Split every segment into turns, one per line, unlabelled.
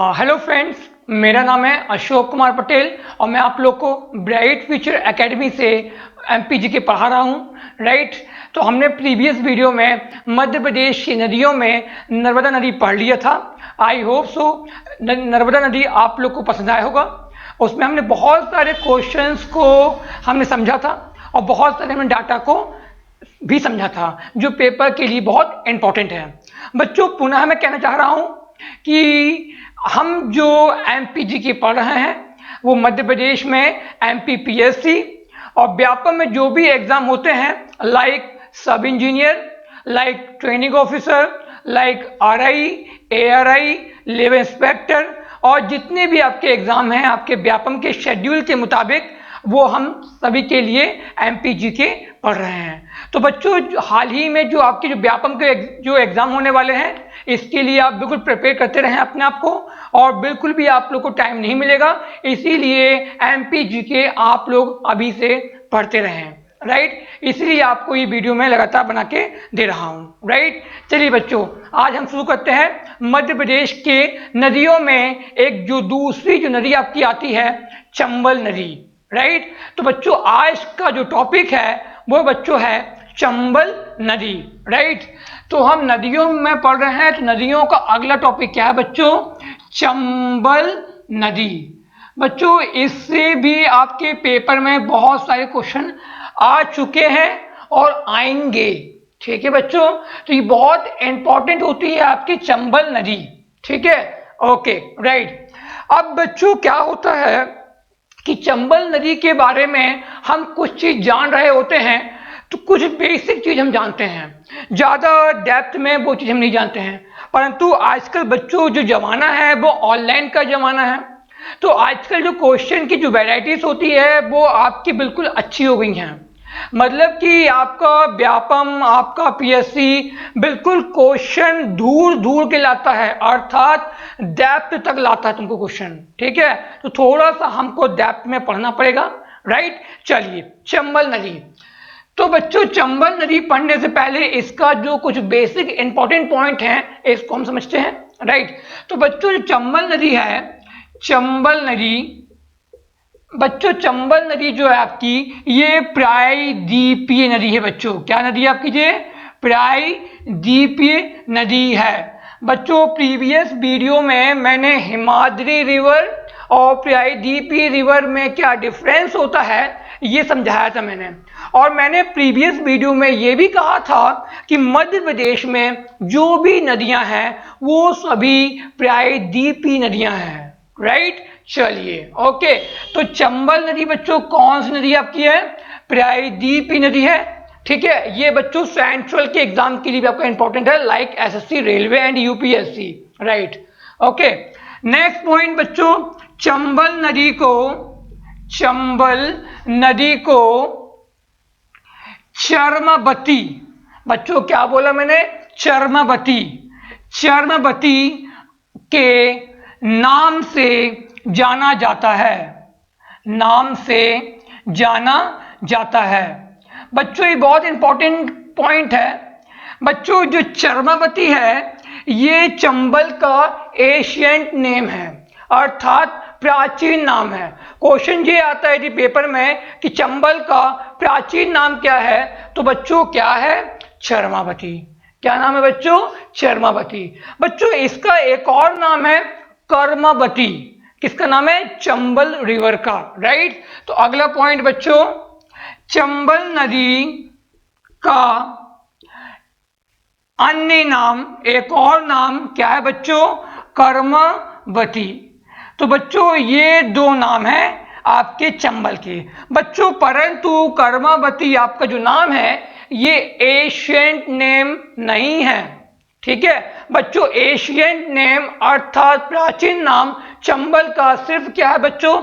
Hello friends, मेरा नाम है अशोक कुमार पटेल और मैं आप लोग को ब्राइट फ्यूचर एकेडमी से एमपीजी के पढ़ा रहा हूँ। राइट, तो हमने प्रीवियस वीडियो में मध्य प्रदेश की नदियों में नर्मदा नदी पढ़ लिया था। आई होप सो नर्मदा नदी आप लोग को पसंद आया होगा। उसमें हमने बहुत सारे क्वेश्चंस को हमने समझा था और बहुत सारे हमने डाटा को भी समझा था जो पेपर के लिए बहुत इंपॉर्टेंट है। बच्चों, पुनः मैं कहना चाह रहा हूँ कि हम जो एमपीजी की पढ़ रहे हैं वो मध्य प्रदेश में एमपीपीएससी और व्यापम में जो भी एग्जाम होते हैं लाइक सब engineer, like training officer, like RI, ARY, level inspector और जितने भी आपके एग्जाम हैं आपके व्यापम के शेड्यूल के मुताबिक वो हम सभी के लिए एमपीजी के पढ़ रहे हैं। तो बच्चों, हाल ही में जो आपके जो व्यापम के जो एग्जाम होने वाले हैं इसके लिए आप बिल्कुल प्रिपेयर करते रहें अपने आप को और बिल्कुल भी आप लोग को टाइम नहीं मिलेगा, इसीलिए एमपीजी के आप लोग अभी से पढ़ते रहें। राइट, इसलिए आपको ये वीडियो में लगातार बना के दे रहा हूँ। राइट, चलिए बच्चों, आज हम शुरू करते हैं मध्य प्रदेश के नदियों में एक जो दूसरी जो नदी आपकी आती है चंबल नदी। राइट, तो बच्चों आज का जो टॉपिक है वो बच्चों है चंबल नदी। राइट, तो हम नदियों में पढ़ रहे हैं तो नदियों का अगला टॉपिक क्या है बच्चों? चंबल नदी। बच्चों, इससे भी आपके पेपर में बहुत सारे क्वेश्चन आ चुके हैं और आएंगे। ठीक है बच्चों, तो ये बहुत इंपॉर्टेंट होती है आपकी चंबल नदी। ठीक है, ओके राइट। अब बच्चों क्या होता है कि चंबल नदी के बारे में हम कुछ चीज जान रहे होते हैं तो कुछ बेसिक चीज हम जानते हैं, ज्यादा डेप्थ में वो चीज हम नहीं जानते हैं। परंतु आजकल बच्चों जो जमाना है वो ऑनलाइन का जमाना है, तो आजकल जो क्वेश्चन की जो वैरायटीज होती है वो आपकी बिल्कुल अच्छी हो गई हैं। मतलब कि आपका व्यापम, आपका पीएससी बिल्कुल क्वेश्चन दूर दूर के लाता है, अर्थात डेप्थ तक लाता है तुमको क्वेश्चन। ठीक है, तो थोड़ा सा हमको डेप्थ में पढ़ना पड़ेगा। राइट, चलिए चंबल नदी। तो बच्चों, चंबल नदी पढ़ने से पहले इसका जो कुछ बेसिक इंपॉर्टेंट पॉइंट हैं इसको हम समझते हैं। राइट, तो बच्चों जो चंबल नदी है, चंबल नदी बच्चों चंबल नदी जो है आपकी ये प्रायद्वीपीय नदी है। बच्चों क्या नदी है आपकी? ये प्रायद्वीपीय नदी है। बच्चों प्रीवियस वीडियो में मैंने हिमाद्री रिवर और प्रायद्वीपीय रिवर में क्या डिफरेंस होता है ये समझाया था मैंने, और मैंने प्रीवियस वीडियो में ये भी कहा था कि मध्य प्रदेश में जो भी नदियां हैं वो सभी प्रायद्वीपीय नदियां हैं। राइट, चलिए ओके। तो चंबल नदी बच्चों कौन सी नदी आपकी है? प्रायद्वीपीय नदी है। ठीक है, ये बच्चों सेंट्रल के एग्जाम के लिए भी आपका इंपॉर्टेंट है like SSC, railway and UPSC. Right, okay. Next point बच्चों, चंबल नदी को चर्मवती, बच्चों क्या बोला मैंने? चर्मवती के नाम से जाना जाता है, नाम से जाना जाता है। बच्चों ये बहुत इंपॉर्टेंट पॉइंट है। बच्चों जो चर्मवती है ये चंबल का एशियंट नेम है, अर्थात प्राचीन नाम है। क्वेश्चन ये आता है यदि पेपर में कि चंबल का प्राचीन नाम क्या है, तो बच्चों क्या है? चर्मावती। क्या नाम है बच्चों? चर्मावती। बच्चों इसका एक और नाम है कर्मवती। किसका नाम है? चंबल रिवर का। राइट, तो अगला पॉइंट बच्चों, चंबल नदी का अन्य नाम, एक और नाम क्या है बच्चों? कर्मवती। तो बच्चों ये दो नाम हैं आपके चंबल के। बच्चों परंतु कर्मवती आपका जो नाम है ये एशियंट नेम नहीं है। ठीक है बच्चों, एशियंट नेम अर्थात प्राचीन नाम चंबल का सिर्फ क्या है बच्चों?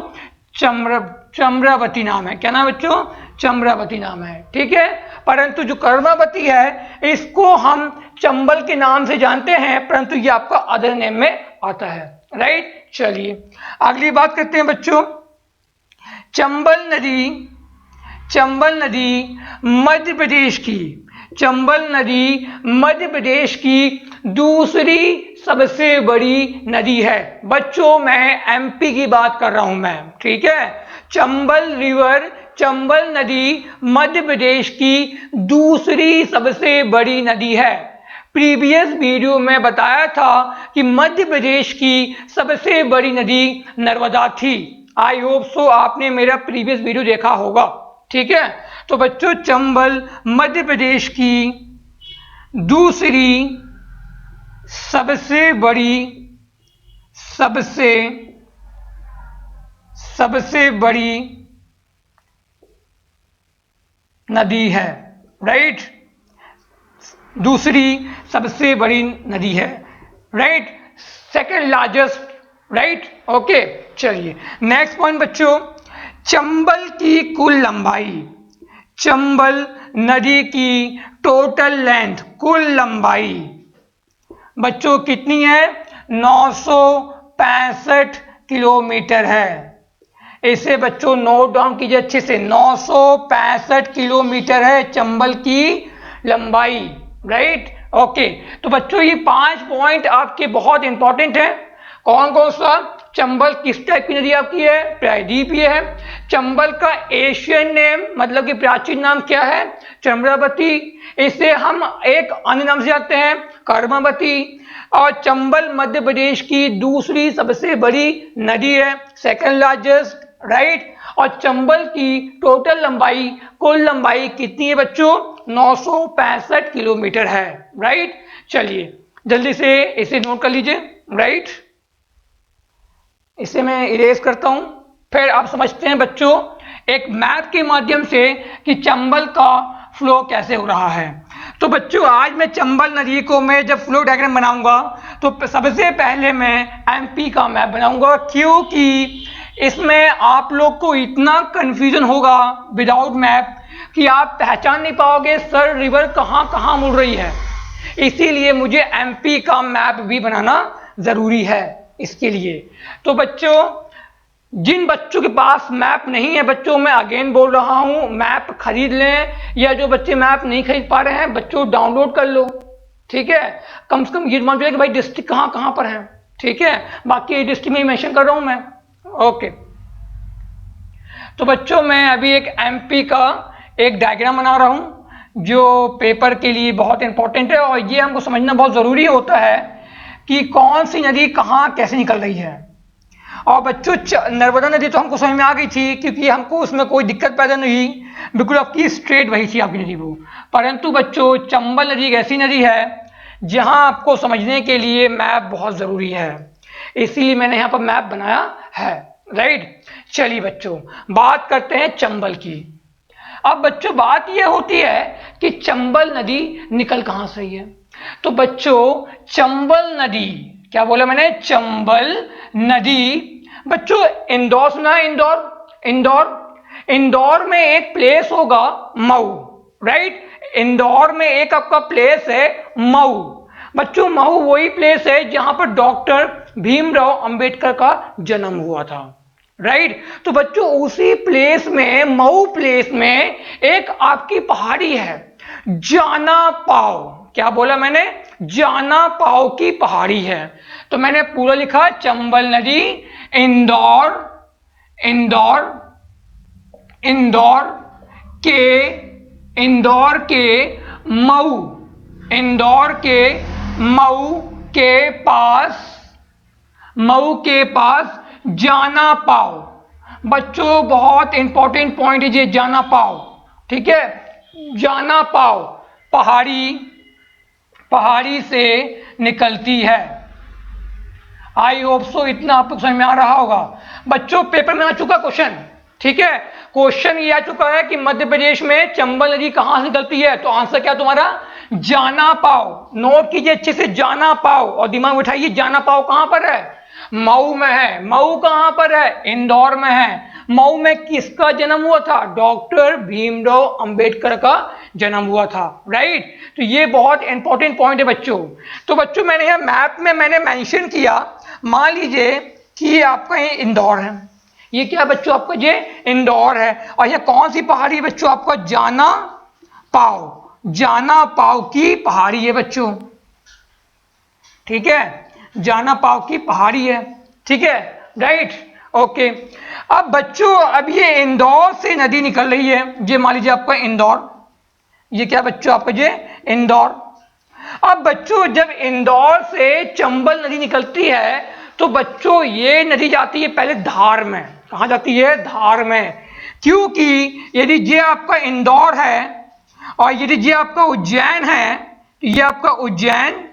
चम्रावती नाम है। क्या नाम है बच्चों? चम्रावती नाम है। ठीक है, परंतु जो कर्मावती है इसको हम चंबल के नाम से जानते हैं, परंतु ये आपका अदर नेम में आता है। राइट, चलिए अगली बात करते हैं बच्चों। चंबल नदी मध्य प्रदेश की, चंबल नदी मध्य प्रदेश की दूसरी सबसे बड़ी नदी है। बच्चों मैं एमपी की बात कर रहा हूं मैं, ठीक है। चंबल रिवर, चंबल नदी मध्य प्रदेश की दूसरी सबसे बड़ी नदी है। प्रीवियस वीडियो में बताया था कि मध्य प्रदेश की सबसे बड़ी नदी नर्मदा थी। आई होप सो आपने मेरा प्रीवियस वीडियो देखा होगा, ठीक है। तो बच्चों चंबल मध्य प्रदेश की दूसरी सबसे बड़ी नदी है, राइट। दूसरी सबसे बड़ी नदी है, right. Second largest, right. Okay, चलिए नेक्स्ट पॉइंट बच्चों, चंबल की कुल लंबाई, चंबल नदी की टोटल लेंथ, कुल लंबाई बच्चों कितनी है? 965 किलोमीटर है। इसे बच्चों नोट डाउन कीजिए अच्छे से, 965 किलोमीटर है चंबल की लंबाई, राइट। ओके, तो बच्चों ये 5 पॉइंट आपके बहुत इंपॉर्टेंट है। कौन कौन सा? चंबल किस टाइप की नदी आपकी है? प्रायद्वीपीय है। चंबल का एशियन नेम मतलब कि प्राचीन नाम क्या है? चंद्रावती। इसे हम एक अन्य नाम से जानते हैं कर्मावती। और चंबल मध्य प्रदेश की दूसरी सबसे बड़ी नदी है, सेकंड लार्जेस्ट, राइट। और चंबल की टोटल लंबाई, कुल लंबाई कितनी है बच्चों? 965 किलोमीटर है, राइट। चलिए जल्दी से इसे नोट कर लीजिए, राइट। इसे मैं इरेज करता हूं, फिर आप समझते हैं बच्चों एक मैप के माध्यम से कि चंबल का फ्लो कैसे हो रहा है। तो बच्चों आज मैं चंबल नदी को मैं जब फ्लो डायग्राम बनाऊंगा तो सबसे पहले मैं एमपी का मैप बनाऊंगा, क्योंकि इसमें आप लोग को इतना कंफ्यूजन होगा विदाउट मैप कि आप पहचान नहीं पाओगे सर रिवर कहां कहां मुड़ रही है। इसीलिए मुझे एमपी का मैप भी बनाना जरूरी है इसके लिए। तो बच्चों जिन बच्चों के पास मैप नहीं है, बच्चों मैं अगेन बोल रहा हूं मैप खरीद लें, या जो बच्चे मैप नहीं खरीद पा रहे हैं बच्चों डाउनलोड कर लो, ठीक है। कम से कम ये मान लो कि भाई डिस्ट्रिक्ट कहां कहां पर है, ठीक है। बाकी डिस्ट्रिक्ट में मेंशन कर रहा हूं मैं, ओके। तो बच्चों मैं अभी एक एमपी का एक डायग्राम बना रहा हूं जो पेपर के लिए बहुत इंपॉर्टेंट है, और ये हमको समझना बहुत जरूरी होता है कि कौन सी नदी कहां कैसे निकल रही है। और बच्चों नर्मदा नदी तो हमको समझ में आ गई थी क्योंकि हमको उसमें कोई दिक्कत पैदा नहीं, बिल्कुल आपकी स्ट्रेट वही थी आपकी नदी वो। परंतु बच्चों चंबल नदी एक ऐसी नदी है जहां आपको समझने के लिए मैप बहुत जरूरी है, इसीलिए मैंने यहाँ पर मैप बनाया है, राइट। चलिए बच्चों बात करते हैं चंबल की। अब बच्चों बात यह होती है कि चंबल नदी निकल कहां से रही है। तो बच्चों चंबल नदी, क्या बोला मैंने? चंबल नदी बच्चों इंदौर सुना है? इंदौर में एक प्लेस होगा मऊ, राइट। इंदौर में एक आपका प्लेस है मऊ। बच्चों मऊ वही प्लेस है जहां पर डॉक्टर भीमराव अंबेडकर का जन्म हुआ था, राइट। तो बच्चों उसी प्लेस में, मऊ प्लेस में एक आपकी पहाड़ी है जाना पाव। क्या बोला मैंने? जाना पाव की पहाड़ी है। तो मैंने पूरा लिखा चंबल नदी इंदौर मऊ के पास जाना पाव। बच्चों बहुत इंपॉर्टेंट पॉइंट है ये जाना पाव, ठीक है। जाना पाव पहाड़ी से निकलती है। आई होप सो इतना आपको समझ में आ रहा होगा। बच्चों पेपर में आ चुका क्वेश्चन, ठीक है। क्वेश्चन ये आ चुका है कि मध्य प्रदेश में चंबल नदी कहां से निकलती है, तो आंसर क्या तुम्हारा? जाना पाव। नोट कीजिए अच्छे से, जाना पाव, और दिमाग में उठाइए जाना पाव कहां पर है? मऊ में है। मऊ कहां पर है? इंदौर में है। मऊ में किसका जन्म हुआ था? डॉक्टर भीमराव अंबेडकर का जन्म हुआ था, राइट। तो ये बहुत इंपॉर्टेंट पॉइंट है बच्चों। तो बच्चों मैंने यहाँ मैप में मैंने मेंशन किया, मान लीजिए कि ये आपका ये इंदौर है, ये क्या बच्चों आपका ये इंदौर है, और ये कौन सी पहाड़ी है बच्चों? आपका जाना पाव की पहाड़ी है बच्चों, ठीक है। जाना पाव की पहाड़ी है, ठीक है, राइट, ओके। अब बच्चों अब ये इंदौर से नदी निकल रही है, ये मान लीजिए आपका इंदौर, ये क्या बच्चों आपका ये इंदौर। अब बच्चों जब इंदौर से चंबल नदी निकलती है तो बच्चों ये नदी जाती है पहले धार में। कहाँ जाती है? धार में, क्योंकि यदि ये आपका इंदौर है और यदि ये आपका उज्जैन है तो ये आपका उज्जैन,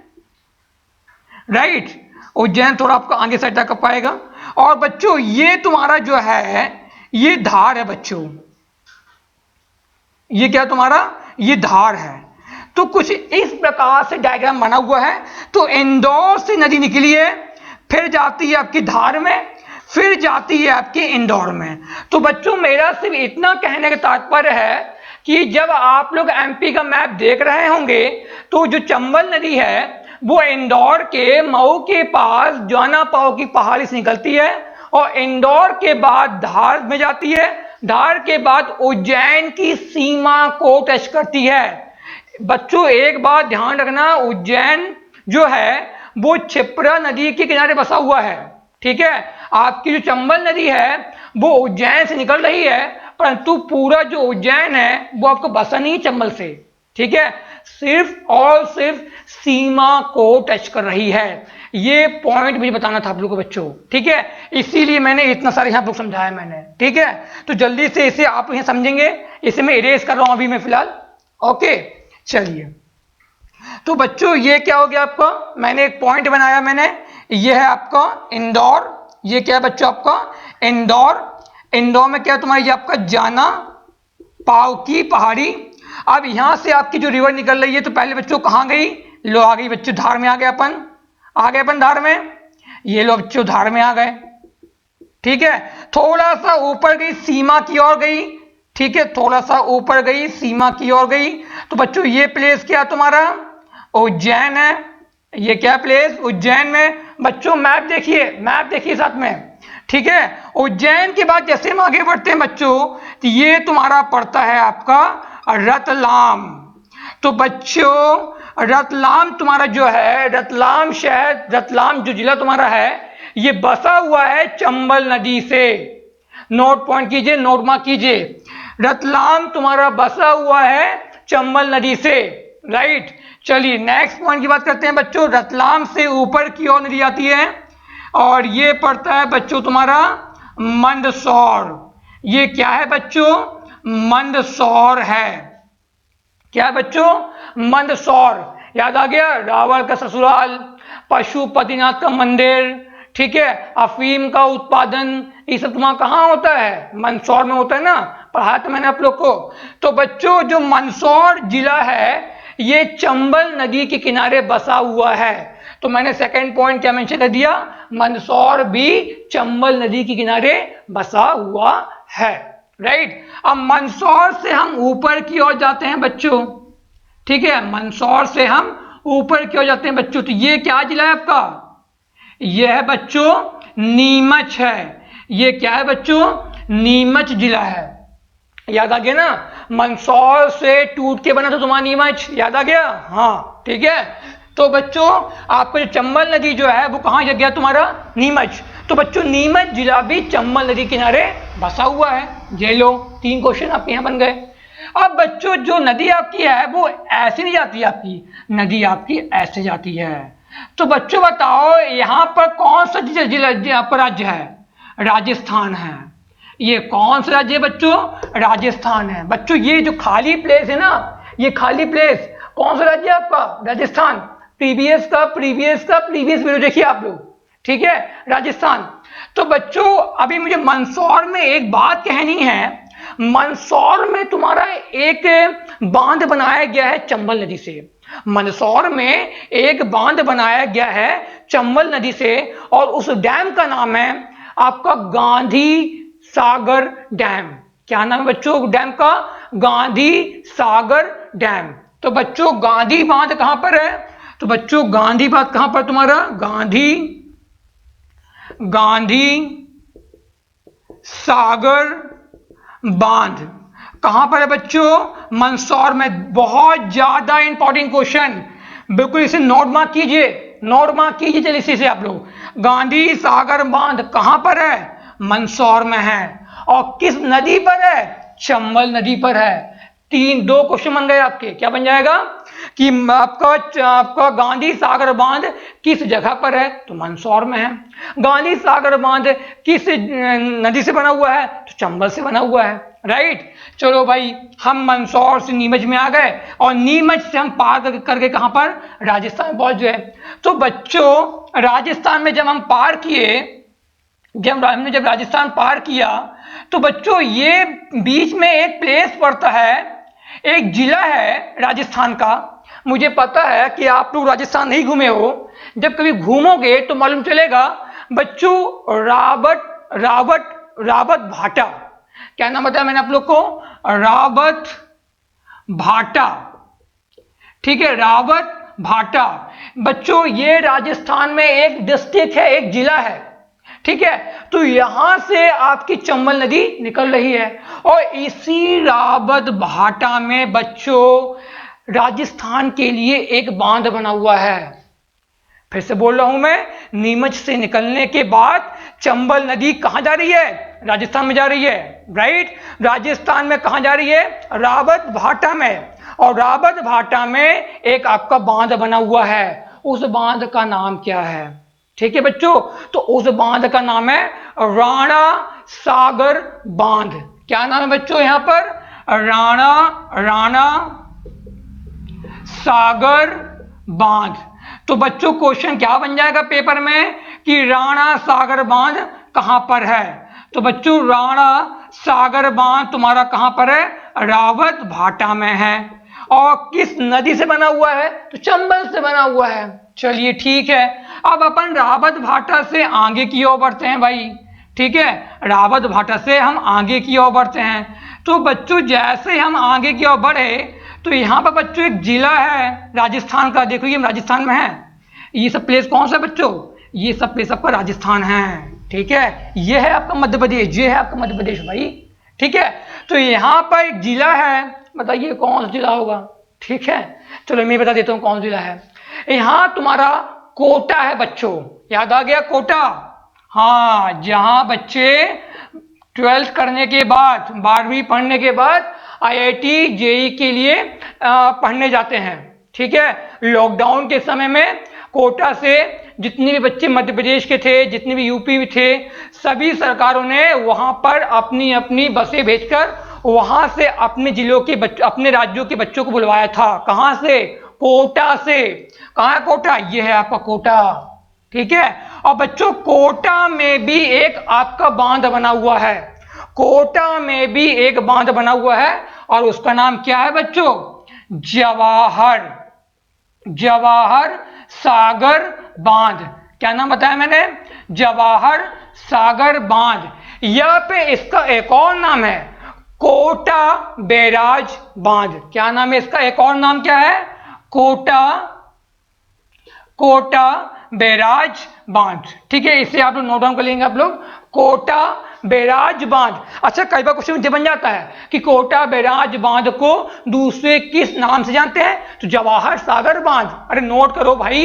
राइट, उज्जैन थोड़ा आपका आगे साइड तक पाएगा। और बच्चों ये तुम्हारा जो है ये धार है बच्चों, ये क्या तुम्हारा ये धार है। तो कुछ इस प्रकार से डायग्राम बना हुआ है। तो इंदौर से नदी निकली है, फिर जाती है आपकी धार में, फिर जाती है आपके इंदौर में। तो बच्चों मेरा सिर्फ इतना कहने का तात्पर्य है कि जब आप लोग एमपी का मैप देख रहे होंगे तो जो चंबल नदी है वो इंदौर के मऊ के पास जाना पाव की पहाड़ी से निकलती है और इंदौर के बाद धार में जाती है, धार के बाद उज्जैन की सीमा को टच करती है। बच्चों एक बात ध्यान रखना, उज्जैन जो है वो क्षिप्रा नदी के किनारे बसा हुआ है, ठीक है। आपकी जो चंबल नदी है वो उज्जैन से निकल रही है, परंतु पूरा जो उज्जैन है वो आपको बसा नहीं चंबल से, ठीक है, सिर्फ और सिर्फ सीमा को टच कर रही है। ये पॉइंट मुझे बताना था आप लोगों को बच्चों, ठीक है, इसीलिए मैंने इतना सारे यहाँ पर समझाया मैंने, ठीक है। तो जल्दी से इसे आप यहाँ समझेंगे, इसे मैं इरेज कर रहा हूँ अभी मैं फिलहाल, ओके। चलिए, तो बच्चों ये क्या हो गया आपका, मैंने एक पॉइंट बनाया मैंने, ये है आपका इंदौर, ये क्या है बच्चों आपका इंदौर। इंदौर में क्या तुम्हारा ये आपका जाना पाव की पहाड़ी। अब यहां से आपकी जो रिवर निकल रही है तो पहले बच्चों कहाँ गई, लो आ गई बच्चों धार में, आ गए अपन धार में, ये लो बच्चों धार में आ गए, ठीक है। थोड़ा सा ऊपर गई सीमा की ओर गई, ठीक है, थोड़ा सा ऊपर गई सीमा की ओर गई। तो बच्चों ये प्लेस क्या तुम्हारा उज्जैन है, ये क्या प्लेस उज्जैन में। बच्चों मैप देखिए साथ में, ठीक है। उज्जैन के बाद जैसे हम आगे बढ़ते हैं बच्चों तो ये तुम्हारा पड़ता है आपका रतलाम। तो बच्चों रतलाम तुम्हारा जो है, रतलाम शहर, रतलाम जो जिला तुम्हारा है ये बसा हुआ है चंबल नदी से। नोट पॉइंट कीजिए, नोट मार्क कीजिए, रतलाम तुम्हारा बसा हुआ है चंबल नदी से, राइट। चलिए नेक्स्ट पॉइंट की बात करते हैं बच्चों। रतलाम से ऊपर की ओर नदी आती है और ये पड़ता है बच्चों तुम्हारा मंदसौर। ये क्या है बच्चों, मंदसौर है, क्या है बच्चों मंदसौर। याद आ गया, रावण का ससुराल, पशुपतिनाथ का मंदिर, ठीक है, अफीम का उत्पादन, ये सब तुम्हारा कहाँ होता है, मंदसौर में होता है ना, पढ़ाया था मैंने आप लोग को। तो बच्चों जो मंदसौर जिला है ये चंबल नदी के किनारे बसा हुआ है। तो मैंने सेकंड पॉइंट क्या मेंशन कर दिया, मंदसौर भी चंबल नदी के किनारे बसा हुआ है, राइट। अब मंदसौर से हम ऊपर की ओर जाते हैं बच्चों, ठीक है, मंदसौर से हम ऊपर की ओर जाते हैं बच्चों। तो ये क्या जिला है आपका, ये है बच्चों नीमच है। ये क्या है बच्चों, नीमच जिला है। याद आ गया ना, मंदसौर से टूट के बना था तुम्हारा नीमच, याद आ गया, हाँ ठीक है। तो बच्चों आपका जो चंबल नदी जो है वो कहाँ गया तुम्हारा, नीमच। तो बच्चों नीमच जिला भी चंबल नदी किनारे बसा हुआ है। ये लो 3 क्वेश्चन आपके यहाँ बन गए। अब बच्चों जो नदी आपकी है वो ऐसे नहीं जाती, आपकी नदी आपकी ऐसे जाती है। तो बच्चों बताओ यहाँ पर कौन सा जिला आपका राज्य है, राजस्थान है। ये कौन सा राज्य है बच्चों, राजस्थान है। बच्चों ये जो खाली प्लेस है ना, ये खाली प्लेस कौन सा राज्य है आपका, राजस्थान। प्रीवियस वीडियो देखिए आप लोग, ठीक है, राजस्थान। तो बच्चों अभी मुझे मंदसौर में एक बात कहनी है। मंदसौर में तुम्हारा एक बांध बनाया गया है चंबल नदी से। मंदसौर में एक बांध बनाया गया है चंबल नदी से और उस डैम का नाम है आपका गांधी सागर डैम। क्या नाम है बच्चों डैम का, गांधी सागर डैम। तो बच्चों गांधी बांध कहां पर है, तो बच्चों गांधी बांध कहां पर तुम्हारा, गांधी सागर बांध कहां पर है बच्चों, मंदसौर में। बहुत ज्यादा इंपॉर्टेंट क्वेश्चन, बिल्कुल इसे नोट मार्क कीजिए, नोरमा कीजिए जल्दी से आप लोग। गांधी सागर बांध कहां पर है? मंदसौर में है। और किस नदी पर है? चंबल नदी पर है। दो क्वेश्चन बन गए आपके। क्या बन जाएगा कि आपका गांधी सागर बांध किस जगह पर है? तो मंदसौर में है। गांधी सागर बांध किस नदी से बना हुआ है? तो चंबल से बना हुआ है। राइट। चलो भाई, हम मंदसौर से नीमच में आ गए और नीमच से हम पार करके कहां पर? राजस्थान में पहुंच गए। तो बच्चों, राजस्थान में जब हम पार किए, हमने जब राजस्थान पार किया, तो बच्चों ये बीच में एक प्लेस पड़ता है, एक जिला है राजस्थान का। मुझे पता है कि आप लोग राजस्थान नहीं घूमे हो, जब कभी घूमोगे तो मालूम चलेगा। बच्चों, रावत भाटा, क्या नाम बताया मैंने आप लोग को? रावत भाटा। ठीक है, रावत भाटा। बच्चों ये राजस्थान में एक डिस्ट्रिक्ट है, एक जिला है। ठीक है, तो यहां से आपकी चंबल नदी निकल रही है और इसी रावत भाटा में बच्चों राजस्थान के लिए एक बांध बना हुआ है। फिर से बोल रहा हूं मैं, नीमच से निकलने के बाद चंबल नदी कहां जा रही है? राजस्थान में जा रही है। राइट। राजस्थान में कहां जा रही है? रावत भाटा में। और रावत भाटा में एक आपका बांध बना हुआ है। उस बांध का नाम क्या है? ठीक है बच्चों, तो उस बांध का नाम है राणा सागर बांध। क्या नाम है बच्चों यहां पर? राणा सागर बांध। तो बच्चों क्वेश्चन क्या बन जाएगा पेपर में कि राणा सागर बांध कहां पर है? तो बच्चों राणा सागर बांध तुम्हारा कहां पर है? रावत भाटा में है। और किस नदी से बना हुआ है? तो चंबल से बना हुआ है। चलिए ठीक है, अब अपन रावत भाटा से आगे की ओर बढ़ते हैं भाई। ठीक है, रावत भाटा से हम आगे की ओर बढ़ते हैं। तो बच्चों जैसे हम आगे की ओर बढ़े, तो यहाँ पर बच्चों एक जिला है राजस्थान का। देखो ये राजस्थान में है। ये सब प्लेस कौन सा बच्चों? ये सब प्लेस आपका राजस्थान है। ठीक है, ये है आपका मध्य प्रदेश, ये है आपका मध्य प्रदेश भाई। ठीक है, तो यहाँ पर एक जिला है, बताइए कौन सा जिला होगा? ठीक है, चलो मैं बता देता हूँ कौन सा जिला है। यहाँ तुम्हारा कोटा है बच्चों, याद आ गया कोटा? हाँ, जहां बच्चे 12th करने के बाद, 12वीं पढ़ने के बाद IIT JEE के लिए पढ़ने जाते हैं। ठीक है, लॉकडाउन के समय में कोटा से जितने भी बच्चे मध्य प्रदेश के थे, जितने भी यूपी में थे, सभी सरकारों ने वहां पर अपनी अपनी बसें भेजकर वहां से अपने जिलों के अपने राज्यों के बच्चों को बुलवाया था। कहां से? कोटा से। कहां है कोटा? ये है आपका कोटा। ठीक है, और बच्चों कोटा में भी एक आपका बांध बना हुआ है। कोटा में भी एक बांध बना हुआ है और उसका नाम क्या है बच्चों? जवाहर सागर बांध। क्या नाम बताया मैंने? जवाहर सागर बांध। यहां पे इसका एक और नाम है कोटा बैराज बांध। क्या नाम है इसका? एक और नाम क्या है? कोटा बैराज बांध। ठीक है, इसे आप लोग नोट डाउन कर लेंगे आप लोग, कोटा बैराज बांध। अच्छा, कई बार क्वेश्चन मुझे बन जाता है कि कोटा बैराज बांध को दूसरे किस नाम से जानते हैं? तो जवाहर सागर बांध। अरे नोट करो भाई,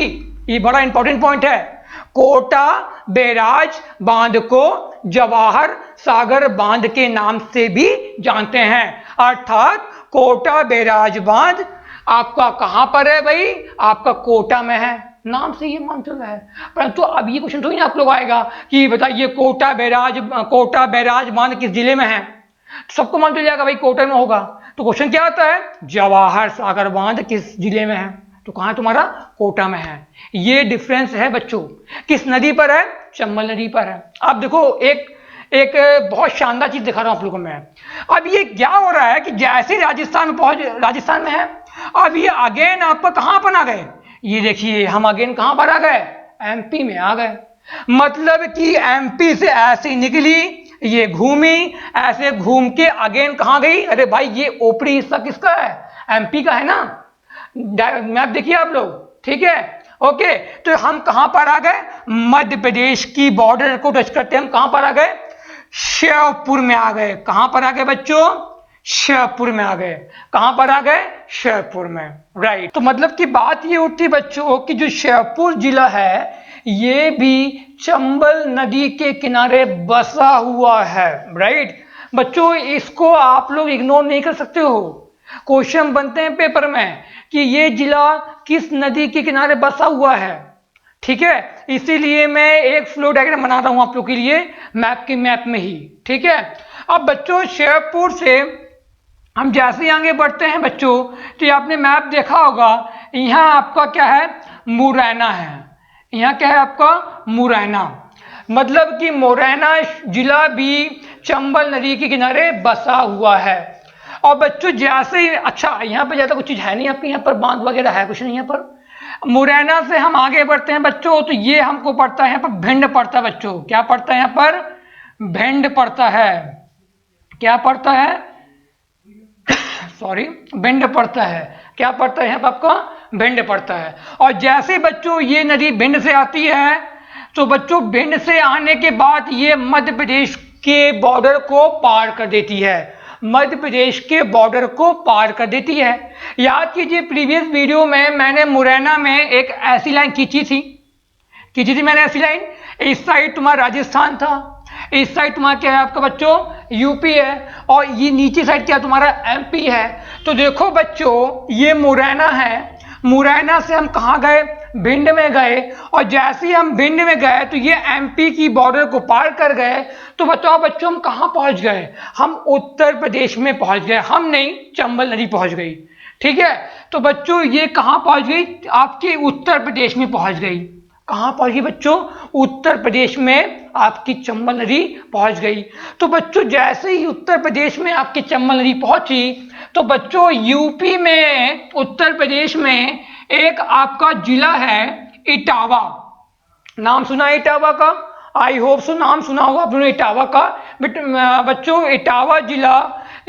ये बड़ा इंपॉर्टेंट पॉइंट है। कोटा बैराज बांध को जवाहर सागर बांध के नाम से भी जानते हैं। अर्थात कोटा बैराज बांध आपका कहां पर है भाई? आपका कोटा में है। नाम से ये मान चल रहा है, परंतु अब ये क्वेश्चन थोड़ी ना आप लोग आएगा कि बताइए कोटा बैराज बांध किस जिले में है। तो सबको मान चल जाएगा भाई कोटा में होगा। तो क्वेश्चन क्या आता है? जवाहर सागर बांध किस जिले में है? तो कहां तुम्हारा? कोटा में है। ये डिफरेंस है बच्चों। किस नदी पर है? चंबल नदी पर है। अब देखो एक बहुत शानदार चीज दिखा रहा हूं आप लोगों को मैं। अब ये क्या हो रहा है कि जैसे राजस्थान में है, अब ये अगेन आपका कहां पर आ गए? ये देखिए, हम अगेन कहां पर आ गए? MP में आ गए। मतलब कि MP से ऐसे निकली, ये घूमी, ऐसे घूम के अगेन कहां गई? अरे भाई ये ऊपरी हिस्सा किसका है? MP का है ना। मैप देखिए आप लोग। ठीक है, ओके, तो हम कहां पर आ गए? मध्य प्रदेश की बॉर्डर को टच करते हम कहां पर आ गए? श्योपुर में आ गए। कहां पर आ गए बच्चों? श्योपुर में आ गए। कहां पर आ गए? श्योपुर में, राइट। तो मतलब की बात ये उठती बच्चों कि जो श्योपुर जिला है ये भी चंबल नदी के किनारे बसा हुआ है, राइट। बच्चों इसको आप लोग इग्नोर नहीं कर सकते हो। क्वेश्चन बनते हैं पेपर में कि ये जिला किस नदी के किनारे बसा हुआ है, ठीक है। इसीलिए मैं एक फ्लो डायग्राम बना रहा हूं आप लोग के लिए मैप में ही, ठीक है। अब बच्चों श्योपुर से हम जैसे ही आगे बढ़ते हैं बच्चों, तो ये आपने मैप देखा होगा, यहाँ आपका क्या है? मुरैना है। यहाँ क्या है आपका? मुरैना। मतलब कि मुरैना जिला भी चंबल नदी के किनारे बसा हुआ है। और बच्चों जैसे ही, अच्छा यहाँ पे ज्यादा कुछ चीज है नहीं आपके, यहाँ पर बांध वगैरह है कुछ नहीं यहाँ पर। मुरैना से हम आगे बढ़ते हैं बच्चों, तो ये हमको पड़ता है यहाँ पर भिंड पड़ता है बच्चों। क्या पड़ता है यहाँ पर? भिंड पड़ता है। क्या पड़ता है? सॉरी, भिंड पड़ता है। क्या पड़ता है यहाँ पर आपका? भिंड पड़ता है। और जैसे बच्चों ये नदी भिंड से आती है, तो बच्चों भिंड से आने के बाद ये मध्य प्रदेश के बॉर्डर को पार कर देती है। मध्य प्रदेश के बॉर्डर को पार कर देती है। याद कीजिए प्रीवियस वीडियो में मैंने मुरैना में एक ऐसी लाइन खींची थी मैंने ऐसी लाइन। इस साइड तुम्हारा राजस्थान था, इस साइड तुम्हारा क्या है आपका बच्चों? यूपी है, और ये नीचे साइड क्या तुम्हारा? एमपी है। तो देखो बच्चों ये मुरैना है, मुरैना से हम कहाँ गए? भिंड में गए। और जैसे ही हम भिंड में गए तो ये एमपी की बॉर्डर को पार कर गए। तो बताओ बच्चों हम कहाँ पहुंच गए? हम उत्तर प्रदेश में पहुंच गए। हम नहीं, चंबल नदी पहुंच गई, ठीक है। तो बच्चों ये कहाँ पहुंच गई? आपके उत्तर प्रदेश में पहुंच गई। कहां पहुंच गई बच्चों? उत्तर प्रदेश में आपकी चंबल नदी पहुंच गई। तो बच्चों जैसे ही उत्तर प्रदेश में आपकी चंबल नदी पहुंची, तो बच्चों यूपी में, उत्तर प्रदेश में एक आपका जिला है इटावा। नाम सुना है इटावा का? आई होप सो नाम सुना होगा आप लोगों ने इटावा का। बट बच्चों इटावा जिला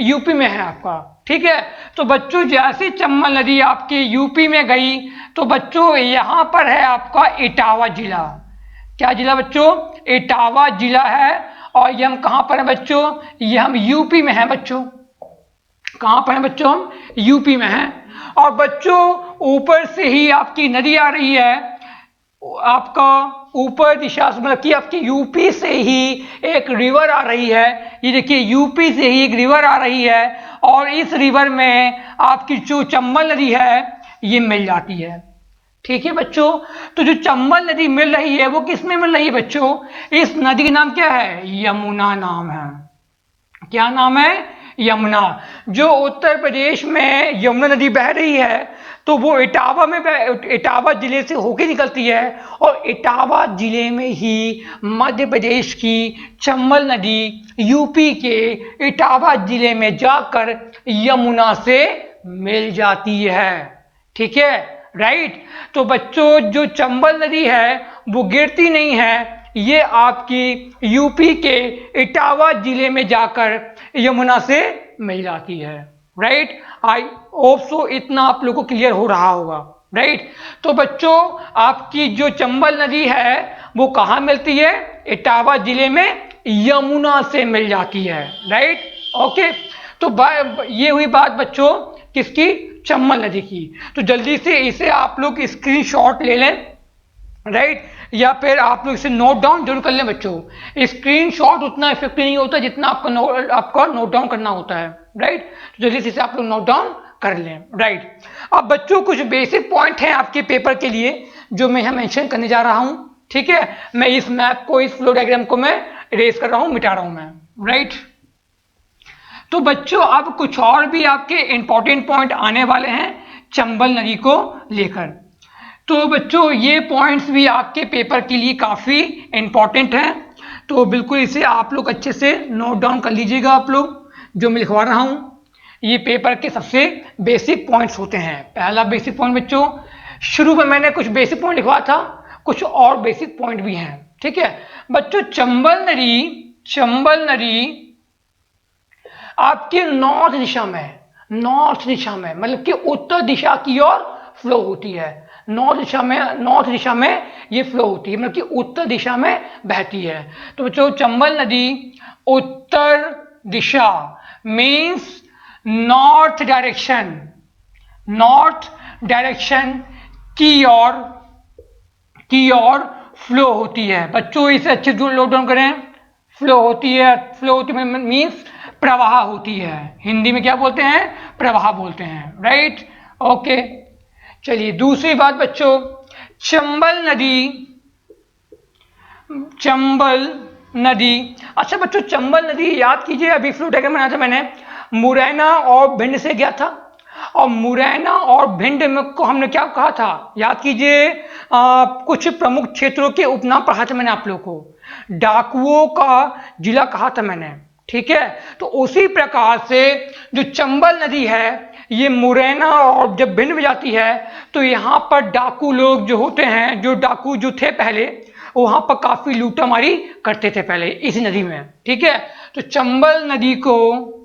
यूपी में है आपका, ठीक है। तो बच्चों जैसे चंबल नदी आपके यूपी में गई, तो बच्चों यहां पर है आपका इटावा जिला। क्या जिला बच्चों? इटावा जिला है। और ये हम कहां पर है बच्चों? ये हम यूपी में हैं बच्चों। कहां पर है बच्चों? हम यूपी में हैं। और बच्चों ऊपर से ही आपकी नदी आ रही है, आपका ऊपर दिशा से, मतलब कि आपकी यूपी से ही एक रिवर आ रही है। ये देखिए यूपी से ही एक रिवर आ रही है, और इस रिवर में आपकी जो चंबल नदी है ये मिल जाती है, ठीक है बच्चों। तो जो चंबल नदी मिल रही है वो किस में मिल रही है बच्चों? इस नदी का नाम क्या है? यमुना नाम है। क्या नाम है? यमुना। जो उत्तर प्रदेश में यमुना नदी बह रही है, तो वो इटावा जिले से होकर निकलती है, और इटावा जिले में ही मध्य प्रदेश की चंबल नदी यूपी के इटावा जिले में जाकर यमुना से मिल जाती है, ठीक है, राइट। तो बच्चों जो चंबल नदी है वो गिरती नहीं है, ये आपकी यूपी के इटावा जिले में जाकर यमुना से मिल जाती है, राइट। आई होप सो इतना आप लोगों को क्लियर हो रहा होगा, राइट। तो बच्चों आपकी जो चंबल नदी है वो कहाँ मिलती है? इटावा जिले में यमुना से मिल जाती है, राइट, ओके। तो ये हुई बात बच्चों किसकी? चंबल नदी की। तो जल्दी से इसे आप लोग स्क्रीनशॉट ले लें, राइट, या फिर आप लोग इसे नोट डाउन जरूर कर लें बच्चों। स्क्रीनशॉट उतना इफेक्टिव नहीं होता जितना आपका नोट डाउन करना होता है, राइट। तो जल्दी से इसे आप लोग नोट डाउन कर लें, राइट। अब बच्चों कुछ बेसिक पॉइंट हैं आपके पेपर के लिए जो मैं यहाँ मेंशन करने जा रहा हूँ, ठीक है। मैं इस मैप को, इस फ्लो डायग्राम को मैं इरेज कर रहा हूँ, मिटा रहा हूँ मैं, राइट। तो बच्चों अब कुछ और भी आपके इंपॉर्टेंट पॉइंट आने वाले हैं चंबल नदी को लेकर। तो बच्चों ये पॉइंट्स भी आपके पेपर के लिए काफ़ी इंपॉर्टेंट हैं, तो बिल्कुल इसे आप लोग अच्छे से नोट डाउन कर लीजिएगा। आप लोग जो मैं लिखवा रहा हूँ ये पेपर के सबसे बेसिक पॉइंट्स होते हैं। पहला बेसिक पॉइंट बच्चों, शुरू में मैंने कुछ बेसिक पॉइंट लिखवा था, कुछ और बेसिक पॉइंट भी हैं, ठीक है बच्चों। चंबल नदी आपके नॉर्थ दिशा में मतलब कि उत्तर दिशा की ओर फ्लो होती है। नॉर्थ दिशा में ये फ्लो होती है, मतलब कि उत्तर दिशा में बहती है। तो बच्चों चंबल नदी उत्तर दिशा मीन्स नॉर्थ डायरेक्शन की ओर फ्लो होती है। बच्चों इसे अच्छे से नोट डाउन करें। फ्लो होती है मीन्स प्रवाह होती है। हिंदी में क्या बोलते हैं? प्रवाह बोलते हैं, राइट। ओके, चलिए दूसरी बात बच्चों, चंबल नदी। अच्छा बच्चों, चंबल नदी याद कीजिए, अभी फ्लो डायग्राम बनाया था मैंने, मुरैना और भिंड से गया था, और मुरैना और भिंड में को हमने क्या कहा था? याद कीजिए, कुछ प्रमुख क्षेत्रों के उपनाम पढ़ा था मैंने आप लोगों को, डाकुओं का जिला कहा था मैंने, ठीक है। तो उसी प्रकार से जो चंबल नदी है, ये मुरैना और जब भिंड में जाती है तो यहाँ पर डाकू लोग जो होते हैं, जो डाकू जो थे पहले, वहां पर काफी लूटामारी करते थे पहले इसी नदी में, ठीक है। तो चंबल नदी को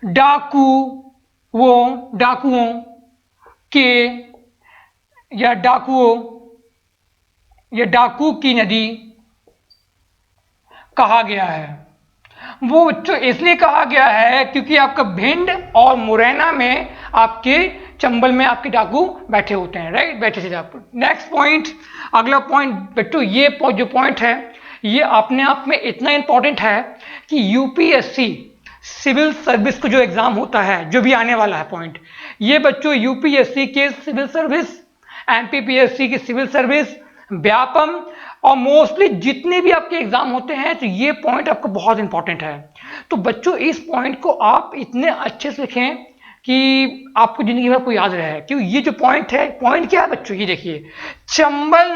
डाकुओं के या डाकू की नदी कहा गया है। वो बच्चों इसलिए कहा गया है क्योंकि आपका भिंड और मुरैना में, आपके चंबल में आपके डाकू बैठे होते हैं, राइट, बैठे थे डाकू। नेक्स्ट पॉइंट, अगला पॉइंट बच्चों, ये जो पॉइंट है ये अपने आप में इतना इंपॉर्टेंट है कि यूपीएससी सिविल सर्विस को जो एग्जाम होता है, जो भी आने वाला है पॉइंट, ये बच्चों यूपीएससी के सिविल सर्विस, एमपीपीएससी की सिविल सर्विस, व्यापम और मोस्टली जितने भी आपके एग्जाम होते हैं, तो ये पॉइंट आपको बहुत इंपॉर्टेंट है। तो बच्चों इस पॉइंट को आप इतने अच्छे से लिखें कि आपको जिंदगी भर को याद रहे। क्यों? ये जो पॉइंट है, पॉइंट क्या है बच्चों, ये देखिए, चंबल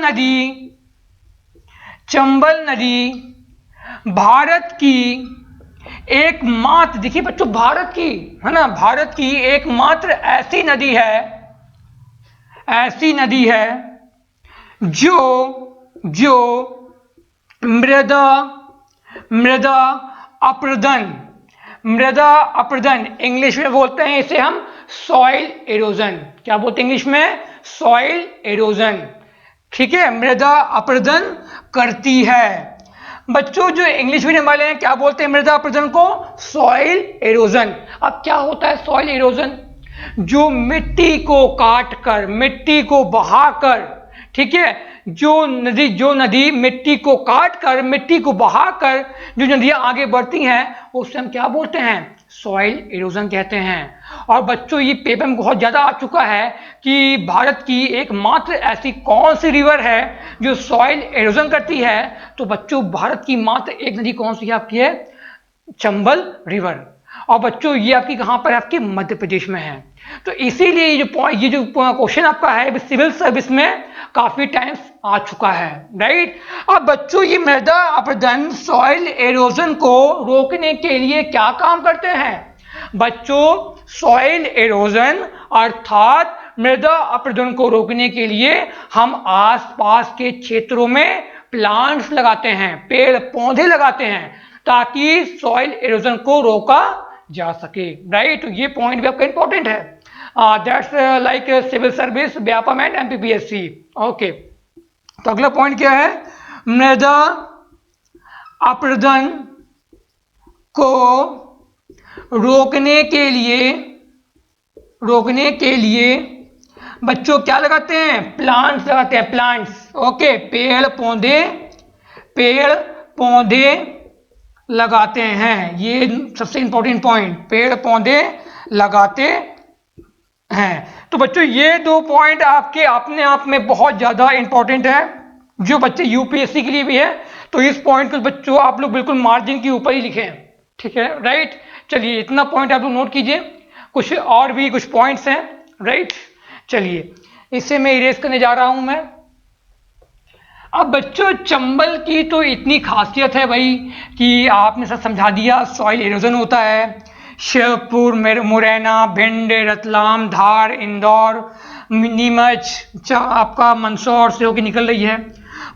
नदी भारत की एकमात्र, देखिए बच्चों, भारत की है ना, भारत की एकमात्र ऐसी नदी है जो मृदा अपरदन, इंग्लिश में बोलते हैं इसे हम सॉइल एरोजन। क्या बोलते हैं इंग्लिश में? सॉइल एरोजन, ठीक है, मृदा अपरदन करती है। बच्चों जो इंग्लिश मीडियम वाले हैं क्या बोलते हैं मृदा अपरदन को? Soil halogen. अब क्या होता है सॉइल एरोजन? जो मिट्टी को काटकर, मिट्टी को बहाकर, ठीक है, जो नदी मिट्टी को काटकर, मिट्टी को बहाकर जो नदियां आगे बढ़ती हैं, उससे हम क्या बोलते हैं? सॉइल एरोजन कहते हैं। और बच्चों ये पेपर में बहुत ज्यादा आ चुका है कि भारत की एकमात्र ऐसी कौन सी रिवर है जो सॉइल एरोजन करती है? तो बच्चों भारत की मात्र एक नदी कौन सी है आपकी? है चंबल रिवर। और बच्चों ये आपकी कहां पर है? आपके मध्य प्रदेश में है। तो इसीलिए ये जो क्वेश्चन आपका है सिविल सर्विस में काफी टाइम्स आ चुका है, राइट। अब बच्चों ये मृदा अपरदन, सॉइल एरोजन को रोकने के लिए क्या काम करते हैं? बच्चों सॉइल एरोजन अर्थात मृदा अपरदन को रोकने के लिए हम आसपास के क्षेत्रों में प्लांट्स लगाते हैं, पेड़ पौधे लगाते हैं, ताकि सॉइल एरोजन को रोका जा सके, राइट। ये पॉइंट भी आपका इंपॉर्टेंट है। That's like civil service, Vyapam and MPPSC. Okay, तो अगला पॉइंट क्या है? मृदा अपरदन को रोकने के लिए बच्चों क्या लगाते हैं? प्लांट्स लगाते हैं, प्लांट्स। ओके, पेड़ पौधे लगाते हैं। ये सबसे इंपॉर्टेंट पॉइंट, पेड़ पौधे लगाते हैं। तो बच्चों ये दो पॉइंट आपके अपने आप में बहुत ज्यादा इंपॉर्टेंट है, जो बच्चे यूपीएससी के लिए भी है। तो इस पॉइंट को बच्चों आप लोग बिल्कुल मार्जिन के ऊपर ही लिखें, ठीक है, राइट। चलिए इतना पॉइंट आप लोग नोट कीजिए। कुछ और भी कुछ पॉइंट्स हैं, राइट। चलिए इसे मैं इरेज करने जा रहा हूं मैं। अब बच्चों चंबल की तो इतनी खासियत है भाई कि आपने सब समझा दिया। सॉइल एरोजन होता है, शिवपुर, मुरैना, भिंड, रतलाम, धार, इंदौर, नीमच, आपका मंदसौर से होकर निकल रही है।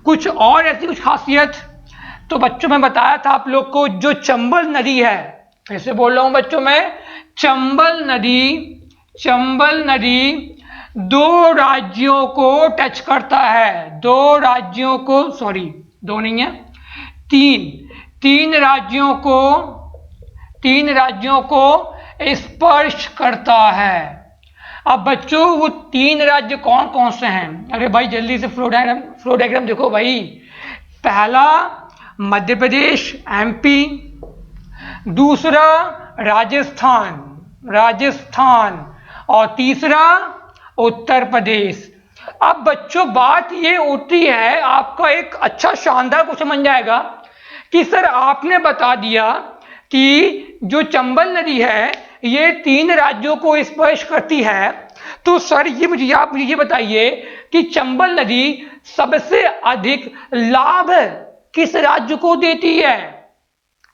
कुछ और ऐसी कुछ खासियत तो बच्चों मैं बताया था आप लोग को, जो चंबल नदी है, फिर से बोल रहा हूं बच्चों मैं, चंबल नदी दो राज्यों को टच करता है। दो राज्यों को, सॉरी दो नहीं है, तीन राज्यों को स्पर्श करता है। अब बच्चों वो 3 राज्य कौन कौन से हैं? अरे भाई जल्दी से फ्लो डायग्राम देखो भाई। पहला मध्य प्रदेश एमपी, दूसरा राजस्थान और तीसरा उत्तर प्रदेश। अब बच्चों बात ये होती है, आपका एक अच्छा शानदार क्वेश्चन बन जाएगा कि सर आपने बता दिया कि जो चंबल नदी है ये 3 राज्यों को स्पर्श करती है, तो सर आप मुझे ये बताइए कि चंबल नदी सबसे अधिक लाभ किस राज्य को देती है?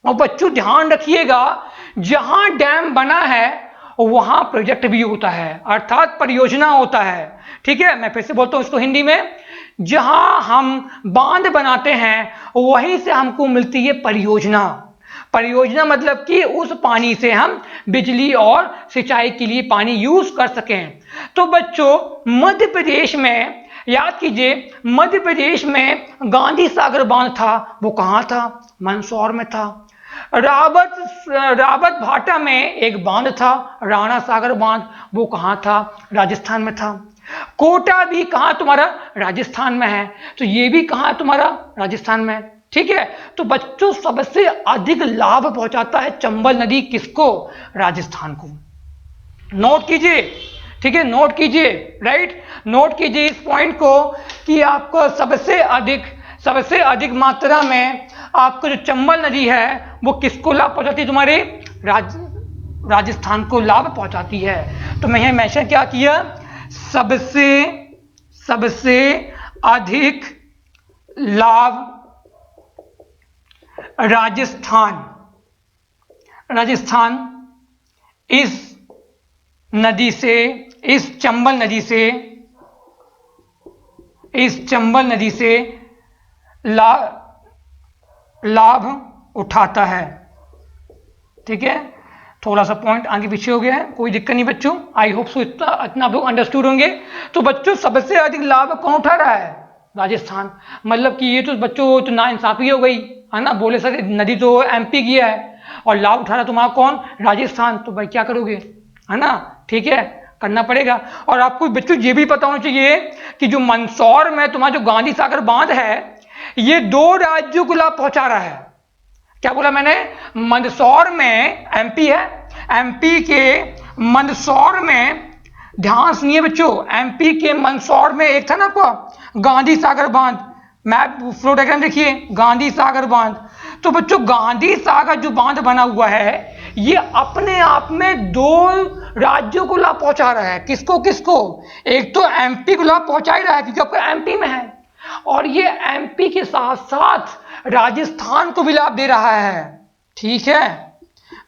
और बच्चों ध्यान रखिएगा, जहां डैम बना है वहां प्रोजेक्ट भी होता है, अर्थात परियोजना होता है। ठीक है, मैं फिर से बोलता हूं इसको हिंदी में, जहां हम बांध बनाते हैं वहीं से हमको मिलती है परियोजना। परियोजना मतलब कि उस पानी से हम बिजली और सिंचाई के लिए पानी यूज कर सकें। तो बच्चों मध्य प्रदेश में याद कीजिए, मध्य प्रदेश में गांधी सागर बांध था, वो कहां था? मंदसौर में था। रावत भाटा में एक बांध था, राणा सागर बांध, वो कहां था? राजस्थान में था। कोटा भी कहां तुम्हारा? राजस्थान में है। तो ये भी कहां तुम्हारा? राजस्थान में। ठीक है, तो बच्चों सबसे अधिक लाभ पहुंचाता है चंबल नदी किसको? राजस्थान को। नोट कीजिए, ठीक है, नोट कीजिए, राइट, नोट कीजिए इस पॉइंट को कि आपको सबसे अधिक मात्रा में आपको जो चंबल नदी है वो किसको लाभ पहुंचाती है? तुम्हारे राजस्थान को लाभ पहुंचाती है। तो मैं यहां मेंशन क्या किया? सबसे अधिक लाभ राजस्थान इस नदी से, इस चंबल नदी से लाभ उठाता है। ठीक है, थोड़ा सा पॉइंट आगे पीछे हो गया है, कोई दिक्कत नहीं बच्चों, आई होप सो इतना आप लोग अंडरस्टूड होंगे। तो बच्चों सबसे अधिक लाभ कौन उठा रहा है? राजस्थान। मतलब कि ये तो बच्चों तो नाइंसाफी हो गई है ना, बोले सर नदी तो एमपी की है और लाभ उठा रहा तुम्हारा कौन? राजस्थान। तो भाई क्या करोगे, है ना? ठीक है, करना पड़ेगा। और आपको बच्चों ये भी पता होना चाहिए कि जो मंदसौर में तुम्हारा जो गांधी सागर बांध है ये 2 राज्यों को लाभ पहुंचा रहा है। क्या बोला मैंने? मंदसौर में, एमपी है, एमपी के मंदसौर में, ध्यान सुनिए बच्चों, एमपी के मंदसौर में एक था ना आपका गांधी सागर बांध, मैप फ्लो डायग्राम देखिए, गांधी सागर बांध। तो बच्चों गांधी सागर जो बांध बना हुआ है ये अपने आप में 2 राज्यों को लाभ पहुंचा रहा है। किसको किसको? एक तो एमपी को लाभ पहुंचा ही रहा है क्योंकि आपका एमपी में है, और ये एमपी के साथ साथ राजस्थान को भी लाभ दे रहा है। ठीक है,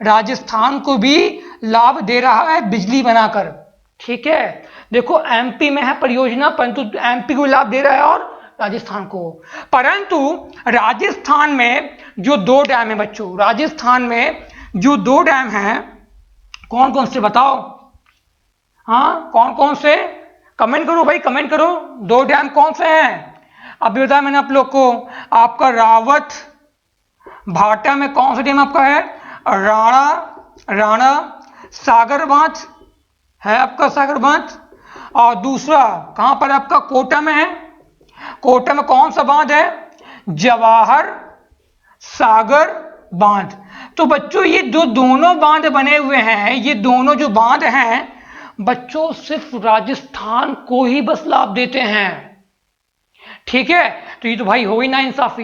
राजस्थान को भी लाभ दे रहा है बिजली बनाकर। ठीक है, देखो एमपी में है परियोजना, परंतु एमपी को लाभ दे रहा है और राजस्थान को। परंतु राजस्थान में जो 2 डैम है बच्चों, राजस्थान में जो 2 डैम हैं कौन कौन से बताओ? हाँ, कौन कौन से? कमेंट करो भाई, कमेंट करो, 2 डैम कौन से हैं? अभी बताया मैंने आप लोग को। आपका रावत भाटा में कौन सा डैम आपका है? राणा सागर बांध है आपका, सागर बांध। और दूसरा कहां पर आपका? कोटा में है। कोटा में कौन सा बांध है? जवाहर सागर बांध। तो बच्चों ये दोनों बांध बने हुए हैं, ये दोनों जो बांध हैं बच्चों सिर्फ राजस्थान को ही बस लाभ देते हैं। ठीक है, तो ये तो भाई हो ही ना इंसाफी,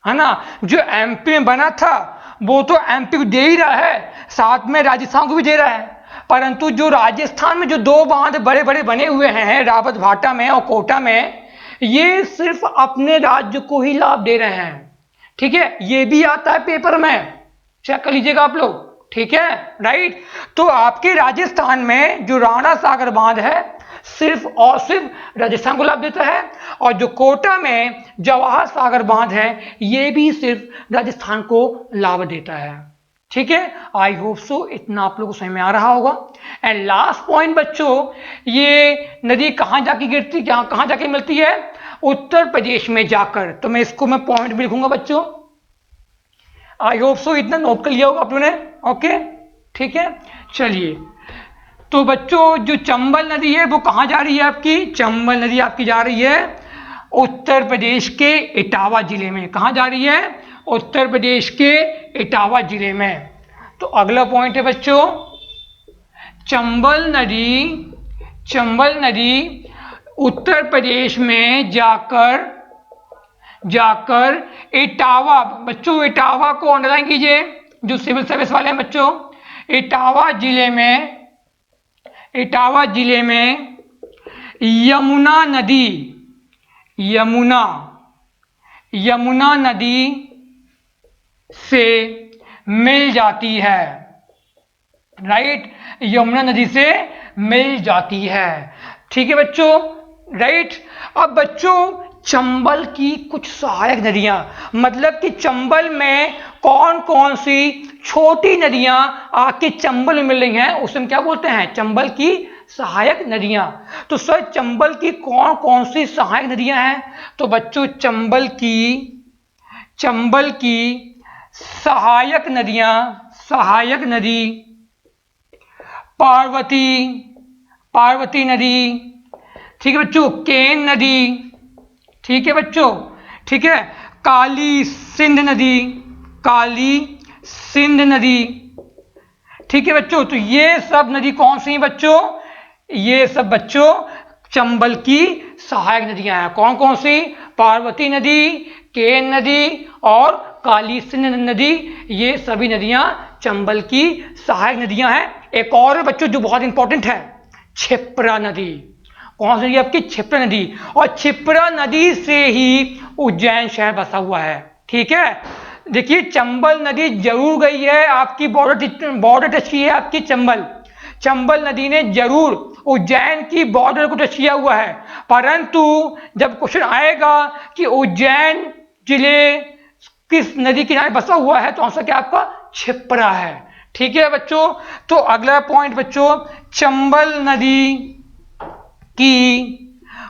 है ना? जो एमपी में बना था वो तो एमपी को दे ही रहा है, साथ में राजस्थान को भी दे रहा है, परंतु जो राजस्थान में जो 2 बांध बड़े बड़े बने हुए हैं रावत भाटा में और कोटा में, ये सिर्फ अपने राज्य को ही लाभ दे रहे हैं। ठीक है, ये भी आता है पेपर में, चेक कर लीजिएगा आप लोग। ठीक है, राइट। तो आपके राजस्थान में जो राणा सागर बांध है सिर्फ और सिर्फ राजस्थान को लाभ देता है, और जो कोटा में जवाहर सागर बांध है ये भी सिर्फ राजस्थान को लाभ देता है। ठीक है, आई होप सो इतना आप लोगों को समझ में आ रहा होगा। एंड लास्ट पॉइंट बच्चों, ये नदी कहां जाके गिरती, कहां जाके मिलती है? उत्तर प्रदेश में जाकर। तो मैं इसको पॉइंट भी लिखूंगा बच्चों, आई होप सो इतना नोट कर लिया होगा आप लोगों ने। ओके, ठीक है, चलिए, तो बच्चों जो चंबल नदी है वो कहाँ जा रही है आपकी? चंबल नदी आपकी जा रही है उत्तर प्रदेश के इटावा जिले में। कहाँ जा रही है? उत्तर प्रदेश के इटावा जिले में। तो अगला पॉइंट है बच्चों, चंबल नदी उत्तर प्रदेश में जाकर इटावा, बच्चों इटावा को अंडरलाइन कीजिए जो सिविल सर्विस वाले हैं बच्चों। इटावा जिले में यमुना नदी से मिल जाती है, राइट। यमुना नदी से मिल जाती है, ठीक है बच्चों, राइट। अब बच्चों चंबल की कुछ सहायक नदियां, मतलब कि चंबल में कौन कौन सी छोटी नदियां आके चंबल में मिल रही हैं, उसे हम क्या बोलते हैं? चंबल की सहायक नदियां। तो सर चंबल की कौन कौन सी सहायक नदियां हैं? तो बच्चों चंबल की सहायक नदी पार्वती नदी, ठीक है बच्चों, केन नदी, ठीक है बच्चों, ठीक है, काली सिंध नदी, ठीक है बच्चों। तो ये सब नदी कौन सी हैं बच्चों? ये सब बच्चों चंबल की सहायक नदियां हैं। कौन कौन सी? पार्वती नदी, केन नदी और काली सिंध नदी, ये सभी नदियां चंबल की सहायक नदियां हैं। एक और बच्चों जो बहुत इंपॉर्टेंट है, क्षिप्रा नदी। कौन सी नदी आपकी? क्षिप्रा नदी। और क्षिप्रा नदी से ही उज्जैन शहर बसा हुआ है, ठीक है। देखिए चंबल नदी जरूर गई है आपकी, बॉर्डर टच की है आपकी चंबल नदी ने जरूर उज्जैन की बॉर्डर को टच किया हुआ है, परंतु जब क्वेश्चन आएगा कि उज्जैन जिले किस नदी किनारे बसा हुआ है, तो आंसर क्या आपका? क्षिप्रा है, ठीक है बच्चों। तो अगला पॉइंट बच्चों, चंबल नदी की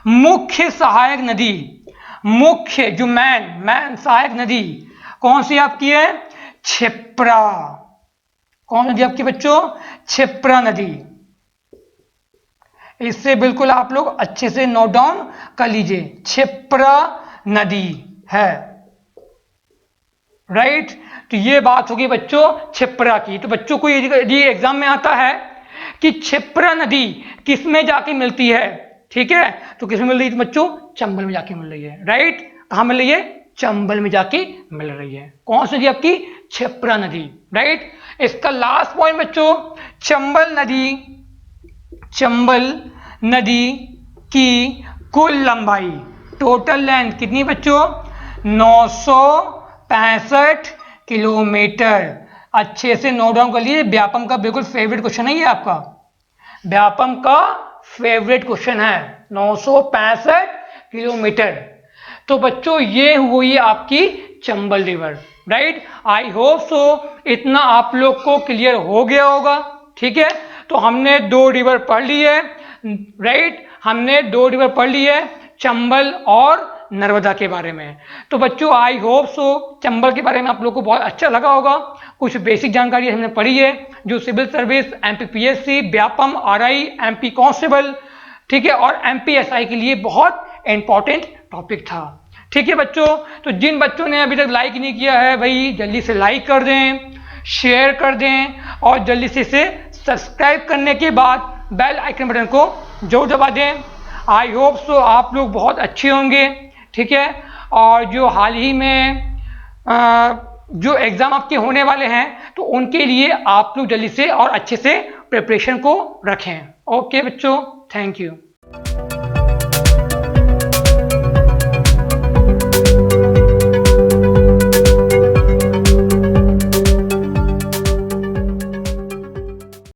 मुख्य सहायक नदी, मुख्य जो मैन सहायक नदी कौन सी आपकी है? क्षिप्रा। कौन नदी आपकी बच्चों? क्षिप्रा नदी। इससे बिल्कुल आप लोग अच्छे से नोट डाउन कर लीजिए, क्षिप्रा नदी है, राइट। तो ये बात होगी बच्चों क्षिप्रा की। तो बच्चों को यदि एग्जाम में आता है कि क्षिप्रा नदी किस में जाके मिलती है, ठीक है, तो किस में मिल रही है? तो बच्चों चंबल में जाके मिल रही है, राइट। कहां मिल रही है? चंबल में जाके मिल रही है। कौन सी नदी आपकी? क्षिप्रा नदी, राइट। इसका लास्ट पॉइंट बच्चों, चंबल नदी की कुल लंबाई, टोटल लेंथ कितनी बच्चों? 965 किलोमीटर। अच्छे से नोट डाउन कर लीजिए, व्यापम का बिल्कुल फेवरेट क्वेश्चन है ये आपका, व्यापम का फेवरेट क्वेश्चन है, 965 किलोमीटर। तो बच्चों ये हुई आपकी Chambal river, right. I hope so इतना आप लोग को क्लियर हो गया होगा, ठीक है। तो हमने 2 रिवर पढ़ ली है, राइट, हमने 2 रिवर पढ़ ली है, चंबल और नर्मदा के बारे में। तो बच्चों आई होप सो चंबल के बारे में आप लोग को बहुत अच्छा लगा होगा। कुछ बेसिक जानकारी हमने पढ़ी है जो civil service, MPPSC, Vyapam, RI, MP constable, ठीक है, और एमपीएसआई के लिए बहुत इंपॉर्टेंट टॉपिक था, ठीक है बच्चों। तो जिन बच्चों ने अभी तक लाइक नहीं किया है भाई जल्दी से लाइक कर दें, शेयर कर दें और जल्दी से इसे सब्सक्राइब करने के बाद बेल आइकन बटन को जरूर दबा दें। आई होप सो आप लोग बहुत अच्छे होंगे, ठीक है। और जो हाल ही में जो एग्ज़ाम आपके होने वाले हैं तो उनके लिए आप लोग जल्दी से और अच्छे से प्रिपरेशन को रखें। ओके बच्चों, थैंक यू।